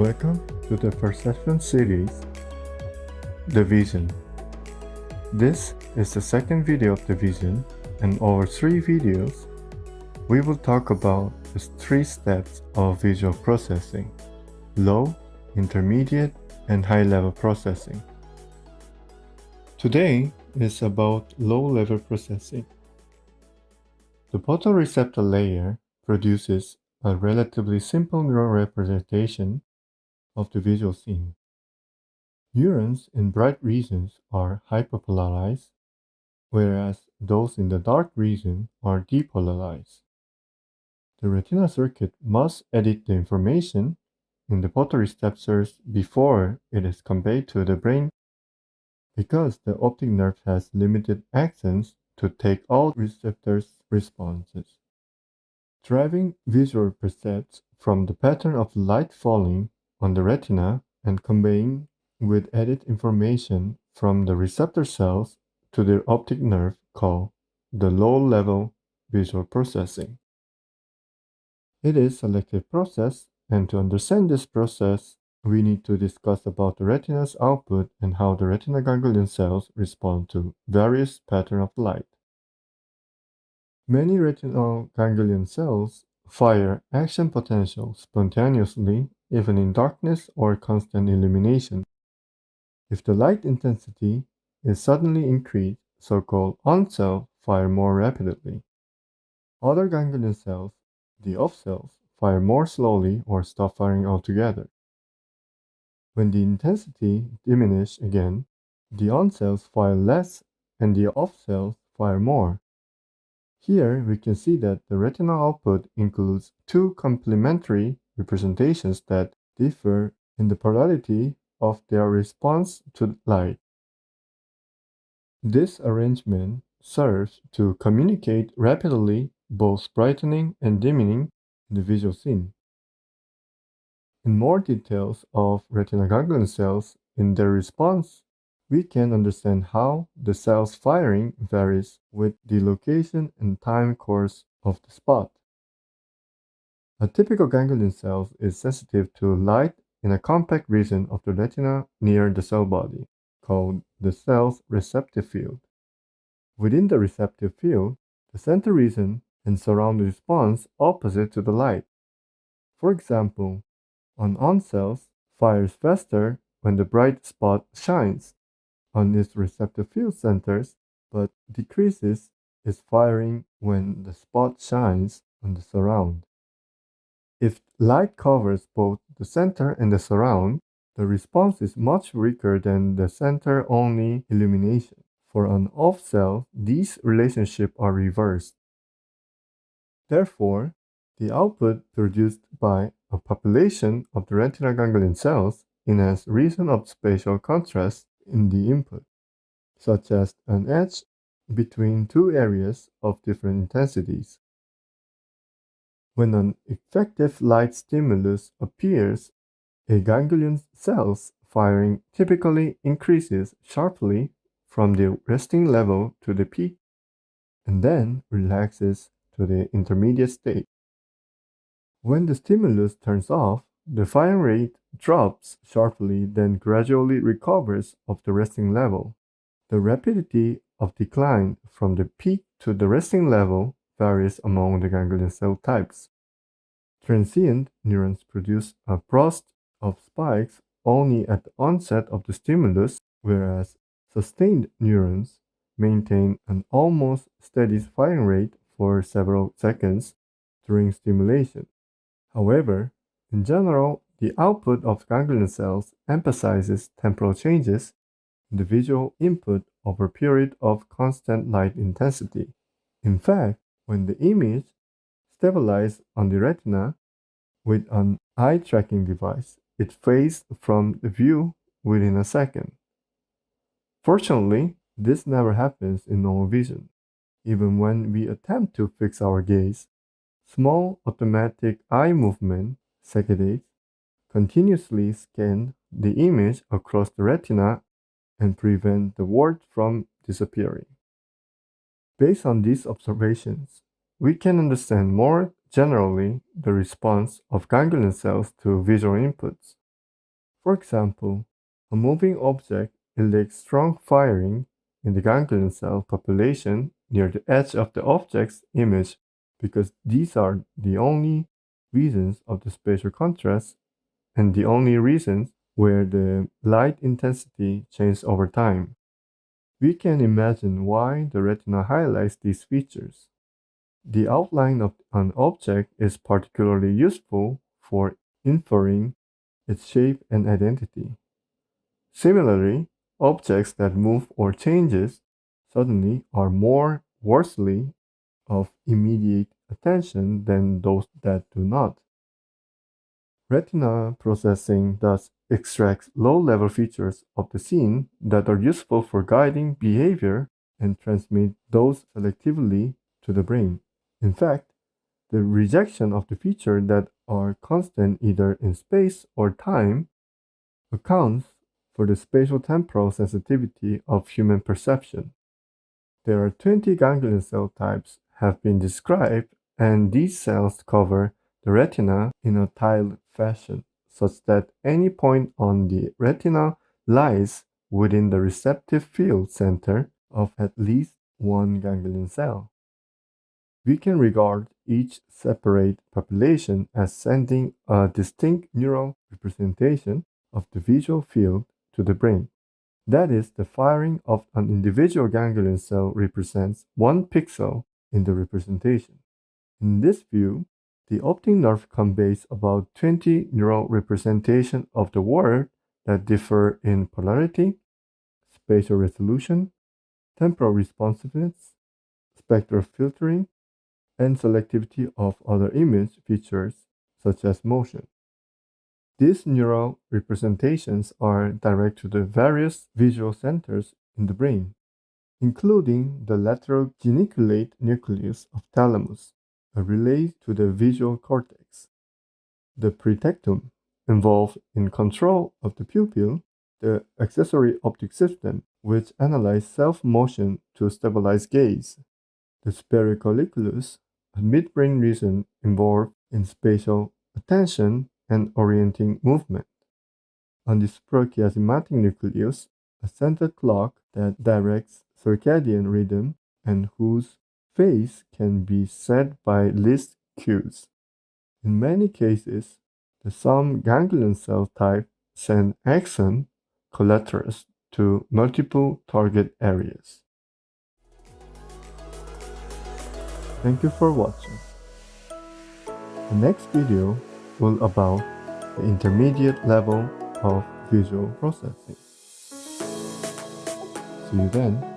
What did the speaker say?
Welcome to the perception series, The Vision. This is the second video of the vision, and over 3 videos, we will talk about the 3 steps of visual processing: low, intermediate, and high-level processing. Today is about low-level processing. The photoreceptor layer produces a relatively simple neural representation of the visual scene. Neurons in bright regions are hyperpolarized, whereas those in the dark region are depolarized. The retina circuit must edit the information in the photoreceptors before it is conveyed to the brain because the optic nerve has limited access to take all receptors' responses. Driving visual percepts from the pattern of light falling on the retina and conveying with edit information from the receptor cells to the optic nerve called the low-level visual processing. It is a selective process, and to understand this process, we need to discuss about the retina's output and how the retinal ganglion cells respond to various patterns of light. Many retinal ganglion cells fire action potential spontaneously, even in darkness or constant illumination. If the light intensity is suddenly increased, so-called on cells fire more rapidly. Other ganglion cells, the off cells, fire more slowly or stop firing altogether. When the intensity diminishes again, the on cells fire less and the off cells fire more. Here we can see that the retinal output includes 2 complementary representations that differ in the polarity of their response to light. This arrangement serves to communicate rapidly both brightening and dimming the visual scene. In more details of retinal ganglion cells in their response, we can understand how the cell's firing varies with the location and time course of the spot. A typical ganglion cell is sensitive to light in a compact region of the retina near the cell body, called the cell's receptive field. Within the receptive field, the center region and surround response opposite to the light. For example, an on cells fires faster when the bright spot shines on its receptive field centers, but decreases its firing when the spot shines on the surround. If light covers both the center and the surround, the response is much weaker than the center-only illumination. For an off cell, these relationships are reversed. Therefore, the output produced by a population of the retinal ganglion cells enhances region of spatial contrast in the input, such as an edge between 2 areas of different intensities. When an effective light stimulus appears, a ganglion cell's firing typically increases sharply from the resting level to the peak, and then relaxes to the intermediate state. When the stimulus turns off, the firing rate drops sharply, then gradually recovers of the resting level. The rapidity of decline from the peak to the resting level varies among the ganglion cell types. Transient neurons produce a burst of spikes only at the onset of the stimulus, whereas sustained neurons maintain an almost steady firing rate for several seconds during stimulation. However, in general, the output of ganglion cells emphasizes temporal changes in the visual input over a period of constant light intensity. In fact, when the image stabilizes on the retina with an eye tracking device, it fades from the view within a second. Fortunately, this never happens in normal vision. Even when we attempt to fix our gaze, small automatic eye movement, saccades, continuously scan the image across the retina and prevent the word from disappearing. Based on these observations, we can understand more generally the response of ganglion cells to visual inputs. For example, a moving object elicits strong firing in the ganglion cell population near the edge of the object's image because these are the only regions of the spatial contrast and the only regions where the light intensity changes over time. We can imagine why the retina highlights these features. The outline of an object is particularly useful for inferring its shape and identity. Similarly, objects that move or changes suddenly are more worthy of immediate attention than those that do not. Retina processing thus extracts low-level features of the scene that are useful for guiding behavior and transmit those selectively to the brain. In fact, the rejection of the features that are constant either in space or time accounts for the spatial-temporal sensitivity of human perception. There are 20 ganglion cell types have been described, and these cells cover the retina in a tiled fashion, such that any point on the retina lies within the receptive field center of at least one ganglion cell. We can regard each separate population as sending a distinct neural representation of the visual field to the brain. That is, the firing of an individual ganglion cell represents one pixel in the representation. In this view, the optic nerve conveys about 20 neural representations of the world that differ in polarity, spatial resolution, temporal responsiveness, spectral filtering, and selectivity of other image features such as motion. These neural representations are direct to the various visual centers in the brain, including the lateral geniculate nucleus of thalamus, a relay to the visual cortex, the pretectum, involved in control of the pupil, the accessory optic system, which analyzes self-motion to stabilize gaze, the sphericolliculus, a midbrain region involved in spatial attention and orienting movement. On the suprachiasmatic nucleus, a central clock that directs circadian rhythm and whose phase can be set by least cues. In many cases, the some ganglion cell type send axon collaterals to multiple target areas. Thank you for watching. The next video will about the intermediate level of visual processing. See you then.